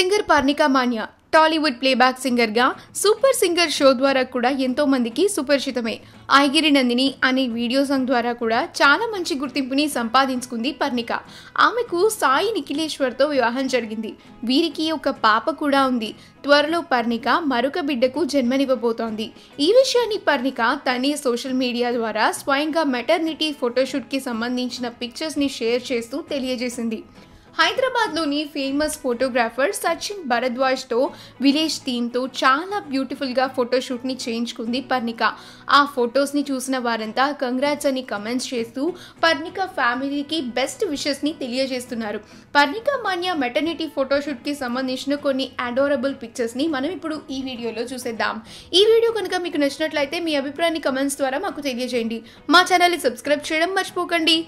Singer Parnika Manya Tollywood playback సింగర్గా super singer show ద్వారా కూడా ఎంతో మందికి సుపరిచితమే. ఐగిరి నందిని అనే వీడియో సాంగ్ ద్వారా కూడా చాలా మంచి గుర్తింపుని సంపాదించుకుంది పర్ణిక. ఆమెకు సాయి నిఖిలేశ్వర్తో వివాహం జరిగింది. వీరికి ఒక పాప కూడా ఉంది. త్వరలో పర్ణిక మరొక బిడ్డకు జన్మనివ్వబోతోంది. ఈ విషయాన్ని పర్ణిక తన సోషల్ మీడియా ద్వారా స్వయంగా మెటర్నిటీ ఫోటోషూట్కి సంబంధించిన పిక్చర్స్ని షేర్ చేస్తూ తెలియజేసింది. హైదరాబాద్లోని ఫేమస్ ఫోటోగ్రాఫర్ సచిన్ భరద్వాజ్తో విలేజ్ థీమ్తో చాలా బ్యూటిఫుల్గా ఫోటోషూట్ని చేయించుకుంది పర్ణిక. ఆ ఫొటోస్ని చూసిన వారంతా కంగ్రాట్స్ అని కమెంట్స్ చేస్తూ పర్ణిక ఫ్యామిలీకి బెస్ట్ విషెస్ని తెలియజేస్తున్నారు. పర్ణికా మాన్య మెటర్నిటీ ఫోటోషూట్కి సంబంధించిన కొన్ని అడోరబుల్ పిక్చర్స్ని మనం ఇప్పుడు ఈ వీడియోలో చూసేద్దాం. ఈ వీడియో కనుక మీకు నచ్చినట్లయితే మీ అభిప్రాయాన్ని కమెంట్స్ ద్వారా మాకు తెలియజేయండి. మా ఛానల్ని సబ్స్క్రైబ్ చేయడం మర్చిపోకండి.